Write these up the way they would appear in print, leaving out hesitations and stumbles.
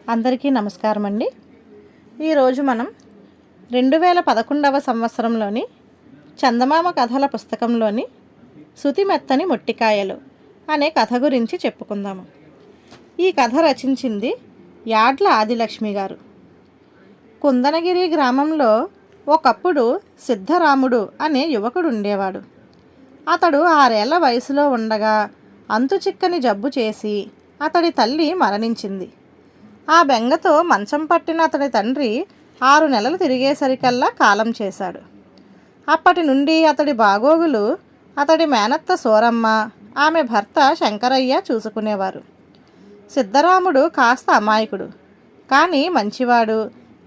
అందరికీ నమస్కారం అండి. ఈరోజు మనం 2011వ సంవత్సరంలోని చందమామ కథల పుస్తకంలోని సుతిమెత్తని మొట్టికాయలు అనే కథ గురించి చెప్పుకుందాము. ఈ కథ రచించింది యాడ్ల ఆదిలక్ష్మి గారు. కుందనగిరి గ్రామంలో ఒకప్పుడు సిద్ధరాముడు అనే యువకుడు ఉండేవాడు. అతడు 6 ఏళ్ల వయసులో ఉండగా అంతుచిక్కని జబ్బు చేసి అతడి తల్లి మరణించింది. ఆ బెంగతో మంచం పట్టిన అతడి తండ్రి 6 నెలలు తిరిగేసరికల్లా కాలం చేశాడు. అప్పటి నుండి అతడి బాగోగులు అతడి మేనత్త సోరమ్మ, ఆమె భర్త శంకరయ్య చూసుకునేవారు. సిద్ధరాముడు కాస్త అమాయకుడు, కానీ మంచివాడు,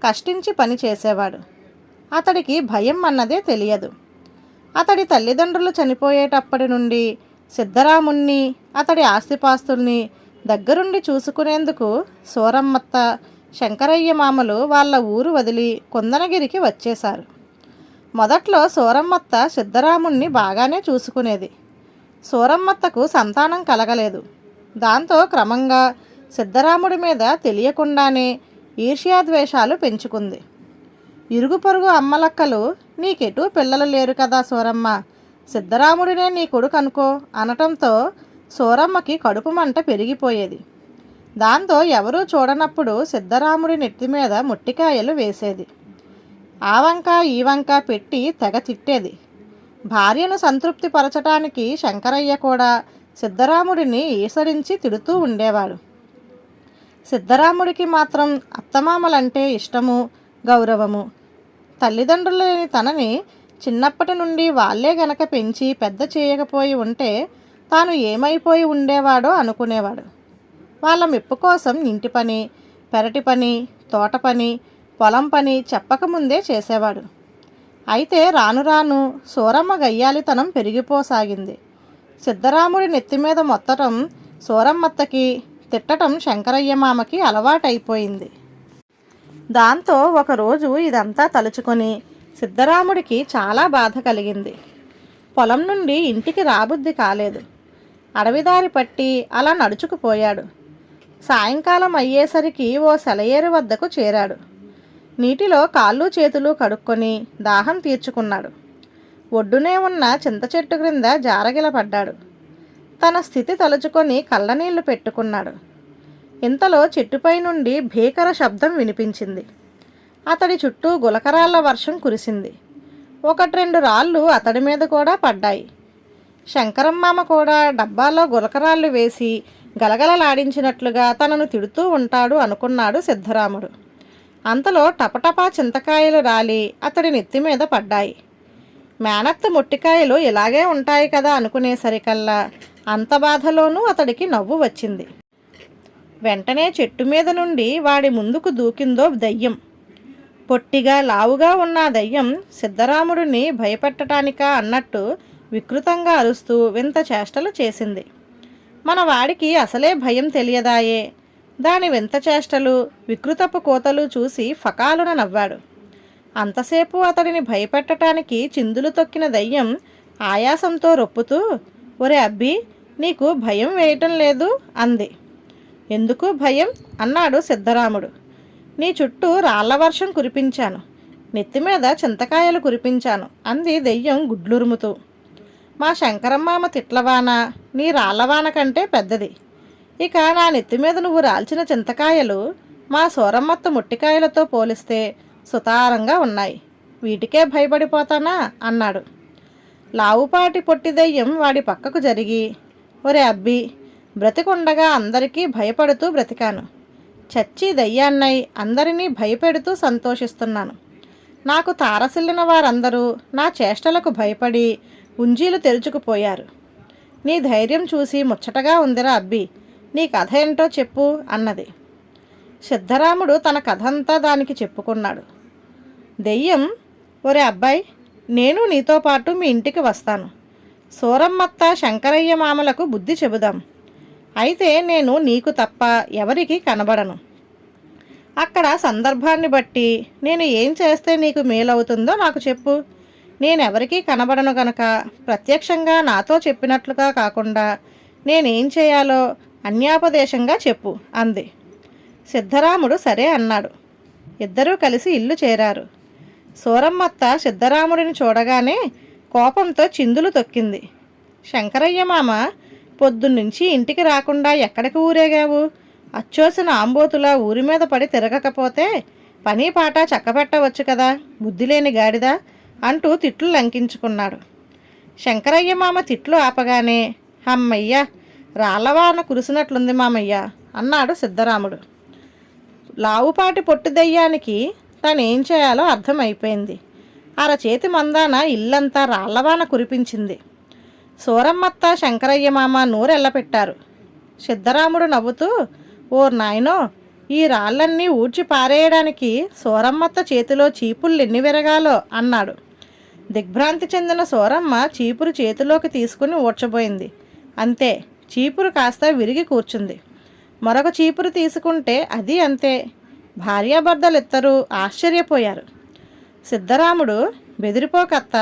కష్టించి పని చేసేవాడు. అతడికి భయం అన్నదే తెలియదు. అతడి తల్లిదండ్రులు చనిపోయేటప్పటి నుండి సిద్ధరాముణ్ణి, అతడి ఆస్తిపాస్తుల్ని దగ్గరుండి చూసుకునేందుకు సోరమ్మత్త, శంకరయ్య మామలు వాళ్ళ ఊరు వదిలి కుందనగిరికి వచ్చేశారు. మొదట్లో సోరమ్మత్త సిద్ధరాముణ్ణి బాగానే చూసుకునేది. సోరమ్మత్తకు సంతానం కలగలేదు. దాంతో క్రమంగా సిద్ధరాముడి మీద తెలియకుండానే ఈర్ష్యాద్వేషాలు పెంచుకుంది. ఇరుగు పొరుగు అమ్మలక్కలు, నీకెటూ పిల్లలు లేరు కదా సోరమ్మ, సిద్ధరాముడినే నీ కొడుకు అనుకో అనటంతో సోరమ్మకి కడుపు మంట పెరిగిపోయేది. దాంతో ఎవరూ చూడనప్పుడు సిద్ధరాముడి నెత్తి మీద మొట్టికాయలు వేసేది. ఆ వంక ఈ వంక పెట్టి తెగ తిట్టేది. భార్యను సంతృప్తి పరచటానికి శంకరయ్య కూడా సిద్ధరాముడిని ఈసరించి తిడుతూ ఉండేవాడు. సిద్ధరాముడికి మాత్రం అత్తమామలంటే ఇష్టము, గౌరవము. తల్లిదండ్రులు లేని తనని చిన్నప్పటి నుండి వాళ్లే గనక పెంచి పెద్ద చేయకపోయి ఉంటే తాను ఏమైపోయి ఉండేవాడో అనుకునేవాడు. వాళ్ళ మెప్పు కోసం ఇంటి పని, పెరటి పని, తోట పని, పొలం పని చెప్పకముందే చేసేవాడు. అయితే రాను రాను సోరమ్మ గయ్యాలితనం పెరిగిపోసాగింది. సిద్ధరాముడి నెత్తిమీద మొత్తటం సోరమ్మత్తకి, తిట్టటం శంకరయ్య మామకి అలవాటైపోయింది. దాంతో ఒకరోజు ఇదంతా తలుచుకొని సిద్ధరాముడికి చాలా బాధ కలిగింది. పొలం నుండి ఇంటికి రాబుద్ది కాలేదు. అడవిదారి పట్టి అలా నడుచుకుపోయాడు. సాయంకాలం అయ్యేసరికి ఓ సెలయేరు వద్దకు చేరాడు. నీటిలో కాళ్ళు చేతులు కడుక్కొని దాహం తీర్చుకున్నాడు. ఒడ్డునే ఉన్న చింత చెట్టు క్రింద జారగిలపడ్డాడు. తన స్థితి తలుచుకొని కళ్ళనీళ్లు పెట్టుకున్నాడు. ఇంతలో చెట్టుపై నుండి భీకర శబ్దం వినిపించింది. అతడి చుట్టూ గులకరాళ్ల వర్షం కురిసింది. 1-2 రాళ్ళు అతడి మీద కూడా పడ్డాయి. శంకరమ్మామ కూడా డబ్బాలో గులకరాళ్ళు వేసి గలగలలాడించినట్లుగా తనను తిడుతూ ఉంటాడు అనుకున్నాడు సిద్ధరాముడు. అంతలో టపటపా చింతకాయలు రాలి అతడి నెత్తి మీద పడ్డాయి. మేనత్త మొట్టికాయలు ఇలాగే ఉంటాయి కదా అనుకునేసరికల్లా అంత బాధలోనూ అతడికి నవ్వు వచ్చింది. వెంటనే చెట్టు మీద నుండి వాడి ముందుకు దూకిందో దయ్యం. పొట్టిగా లావుగా ఉన్న దయ్యం సిద్ధరాముడిని భయపెట్టడానికా అన్నట్టు వికృతంగా అరుస్తూ వింత చేష్టలు చేసింది. మన వాడికి అసలే భయం తెలియదాయే. దాని వింత చేష్టలు, వికృతపు కోతలు చూసి ఫకాలున నవ్వాడు. అంతసేపు అతడిని భయపెట్టడానికి చిందులు తొక్కిన దయ్యం ఆయాసంతో రొప్పుతూ, ఒరే అబ్బి, నీకు భయం వేయటం లేదు అంది. ఎందుకు భయం అన్నాడు సిద్ధరాముడు. నీ చుట్టూ రాళ్ల వర్షం కురిపించాను, నెత్తిమీద చింతకాయలు కురిపించాను అంది దెయ్యం గుడ్లురుముతూ. మా శంకరమ్మామ తిట్లవాన నీ రాళ్లవాన కంటే పెద్దది. ఇక నా నెత్తిమీద నువ్వు రాల్చిన చింతకాయలు మా సోరమ్మత్త మొట్టికాయలతో పోలిస్తే సుతారంగా ఉన్నాయి. వీటికే భయపడిపోతానా అన్నాడు. లావుపాటి పొట్టి దెయ్యం వాడి పక్కకు జరిగి, ఒరే అబ్బి, బ్రతికుండగా అందరికీ భయపడుతూ బ్రతికాను. చచ్చి దయ్యాన్నై అందరినీ భయపెడుతూ సంతోషిస్తున్నాను. నాకు తారసిల్లిన వారందరూ నా చేష్టలకు భయపడి ఉంజీలు తెరుచుకుపోయారు. నీ ధైర్యం చూసి ముచ్చటగా ఉందిరా అబ్బి, నీ కథ ఏంటో చెప్పు అన్నది. సిద్ధరాముడు తన కథంతా దానికి చెప్పుకున్నాడు. దెయ్యం, ఒరే అబ్బాయి, నేను నీతో పాటు మీ ఇంటికి వస్తాను. సోరమ్మత్త, శంకరయ్య మామలకు బుద్ధి చెబుదాం. అయితే నేను నీకు తప్ప ఎవరికి కనబడను. అక్కడ సందర్భాన్ని బట్టి నేను ఏం చేస్తే నీకు మేలవుతుందో నాకు చెప్పు. నేనెవరికీ కనబడను గనక ప్రత్యక్షంగా నాతో చెప్పినట్లుగా కాకుండా నేనేం చేయాలో అన్యాపదేశంగా చెప్పు అంది. సిద్ధరాముడు సరే అన్నాడు. ఇద్దరూ కలిసి ఇల్లు చేరారు. సూరమ్మత్త సిద్ధరాముడిని చూడగానే కోపంతో చిందులు తొక్కింది. శంకరయ్య మామ, పొద్దున్నుంచి ఇంటికి రాకుండా ఎక్కడికి ఊరేగావు? అచ్చోసిన ఆంబోతులా ఊరి మీద పడి తిరగకపోతే పని పాట చక్కబెట్టవచ్చు కదా, బుద్ధిలేని గాడిద అంటూ తిట్లు లంకించుకున్నాడు. శంకరయ్య మామ తిట్లు ఆపగానే, అమ్మయ్య, రాళ్ళవాన కురిసినట్లుంది మామయ్య అన్నాడు సిద్ధరాముడు. లావుపాటి పొట్టి దయ్యానికి తనేం చేయాలో అర్థమైపోయింది. అరచేతి మందాన ఇల్లంతా రాళ్లవాన కురిపించింది. సూరమ్మత్త శంకరయ్య మామ నూరెళ్ళపెట్టారు. సిద్ధరాముడు నవ్వుతూ, ఓర్ నాయనో, ఈ రాళ్ళన్నీ ఊడ్చి పారేయడానికి సూరమ్మత్త చేతిలో చీపుళ్ళెన్ని విరగాలో అన్నాడు. దిగ్భ్రాంతి చెందిన సూరమ్మ చీపురు చేతిలోకి తీసుకుని ఊడ్చబోయింది. అంతే, చీపురు కాస్త విరిగి కూర్చుంది. మరొక చీపురు తీసుకుంటే అది అంతే. భార్యాభర్తలిద్దరూ ఆశ్చర్యపోయారు. సిద్ధరాముడు, బెదిరిపోకత్త,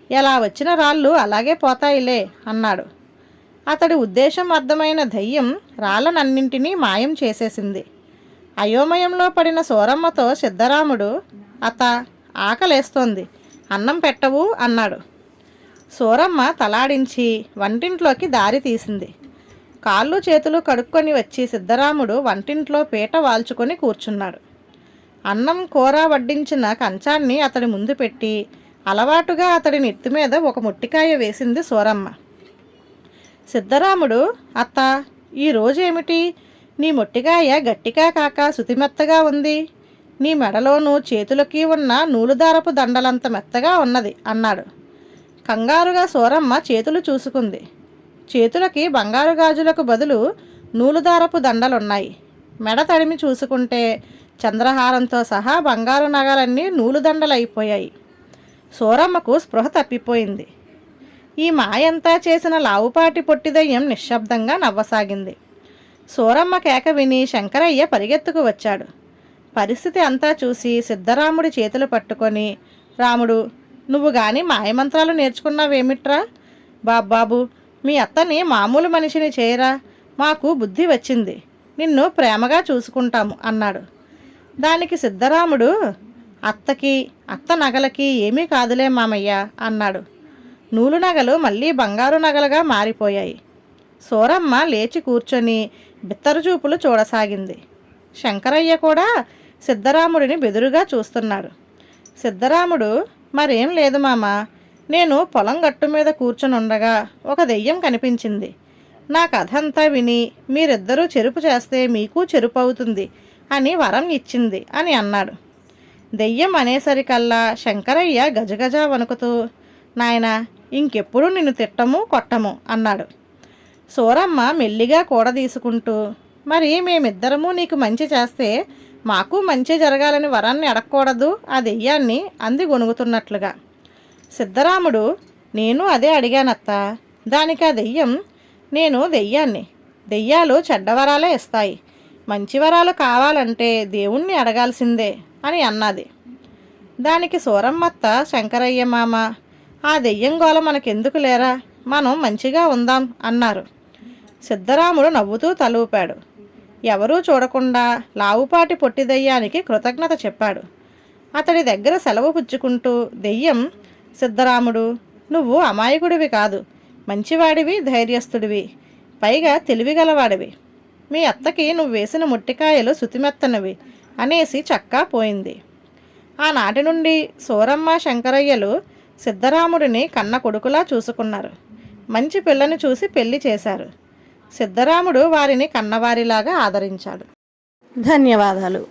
ఎలా వచ్చిన రాళ్ళు అలాగే పోతాయిలే అన్నాడు. అతడి ఉద్దేశం అర్థమైన దయ్యం రాళ్ళనన్నింటినీ మాయం చేసేసింది. అయోమయంలో పడిన సూరమ్మతో సిద్ధరాముడు, అత్త, ఆకలేస్తోంది, అన్నం పెట్టవు అన్నాడు. సూరమ్మ తలాడించి వంటింట్లోకి దారి తీసింది. కాళ్ళు చేతులు కడుక్కొని వచ్చి సిద్ధరాముడు వంటింట్లో పీట వాల్చుకొని కూర్చున్నాడు. అన్నం కూర వడ్డించిన కంచాన్ని అతడి ముందు పెట్టి అలవాటుగా అతడి నెత్తి మీద ఒక మొట్టికాయ వేసింది సూరమ్మ. సిద్ధరాముడు, అత్త, ఈరోజేమిటి? నీ మొట్టికాయ గట్టిగా కాక శుతిమెత్తగా ఉంది. నీ మెడలోనూ చేతులకి ఉన్న నూలుదారపు దండలంత మెత్తగా ఉన్నది అన్నాడు. కంగారుగా సూరమ్మ చేతులు చూసుకుంది. చేతులకి బంగారు గాజులకు బదులు నూలుదారపు దండలున్నాయి. మెడ తడిమి చూసుకుంటే చంద్రహారంతో సహా బంగారు నగలన్నీ నూలుదండలైపోయాయి. సూరమ్మకు స్పృహ తప్పిపోయింది. ఈ మాయంతా చేసిన లావుపాటి పొట్టిదయ్యం నిశ్శబ్దంగా నవ్వసాగింది. సూరమ్మ కేక విని శంకరయ్య పరిగెత్తుకు వచ్చాడు. పరిస్థితి అంతా చూసి సిద్ధరాముడి చేతులు పట్టుకొని, రాముడు, నువ్వు గాని మాయమంత్రాలు నేర్చుకున్నావేమిట్రా? బాబాబు, మీ అత్తని మామూలు మనిషిని చేయరా, మాకు బుద్ధి వచ్చింది, నిన్ను ప్రేమగా చూసుకుంటాము అన్నాడు. దానికి సిద్ధరాముడు, అత్త నగలకి ఏమీ కాదులే మామయ్య అన్నాడు. నూలు నగలు మళ్ళీ బంగారు నగలుగా మారిపోయాయి. సూరమ్మ లేచి కూర్చొని బిత్తరచూపులు చూడసాగింది. శంకరయ్య కూడా సిద్ధరాముడిని బెదురుగా చూస్తున్నాడు. సిద్ధరాముడు, మరేం లేదు మామ, నేను పొలం గట్టు మీద కూర్చునుండగా ఒక దెయ్యం కనిపించింది. నా కథంతా విని మీరిద్దరూ చెరుపు చేస్తే మీకు చెరుపు అవుతుంది అని వరం ఇచ్చింది అని అన్నాడు. దెయ్యం అనేసరికల్లా శంకరయ్య గజగజ వణుకుతూ, నాయనా, ఇంకెప్పుడు నిన్ను తిట్టము కొట్టము అన్నాడు. సూరమ్మ మెల్లిగా కూడదీసుకుంటూ, మరి మేమిద్దరము నీకు మంచి చేస్తే మాకు మంచి జరగాలని వరాన్ని అడగకూడదు ఆ దెయ్యాన్ని అంది గొణుగుతున్నట్లుగా. సిద్ధరాముడు, నేను అదే అడిగానత్త. దానికి ఆ దెయ్యం, నేను దెయ్యాన్ని, దెయ్యాలు చెడ్డవరాలే ఇస్తాయి, మంచి వరాలు కావాలంటే దేవుణ్ణి అడగాల్సిందే అని అన్నది. దానికి సూరమ్మత్త, శంకరయ్య మామ, ఆ దెయ్యం గోల మనకెందుకు లేరా, మనం మంచిగా ఉందాం అన్నారు. సిద్ధరాముడు నవ్వుతూ తలూపాడు. ఎవరూ చూడకుండా లావుపాటి పొట్టి దెయ్యానికి కృతజ్ఞత చెప్పాడు. అతడి దగ్గర సెలవు పుచ్చుకుంటూ దెయ్యం, సిద్ధరాముడు, నువ్వు అమాయకుడివి కాదు, మంచివాడివి, ధైర్యస్తుడివి, పైగా తెలివిగలవాడివి. మీ అత్తకి నువ్వు వేసిన ముట్టికాయలు శుతిమెత్తనవి అనేసి చక్కా పోయింది. ఆనాటి నుండి సూరమ్మ, శంకరయ్యలు సిద్ధరాముడిని కన్న కొడుకులా చూసుకున్నారు. మంచి పిల్లని చూసి పెళ్లి చేశారు. సిద్ధరాముడు వారిని కన్నవారిలాగా ఆదరించాడు. ధన్యవాదాలు.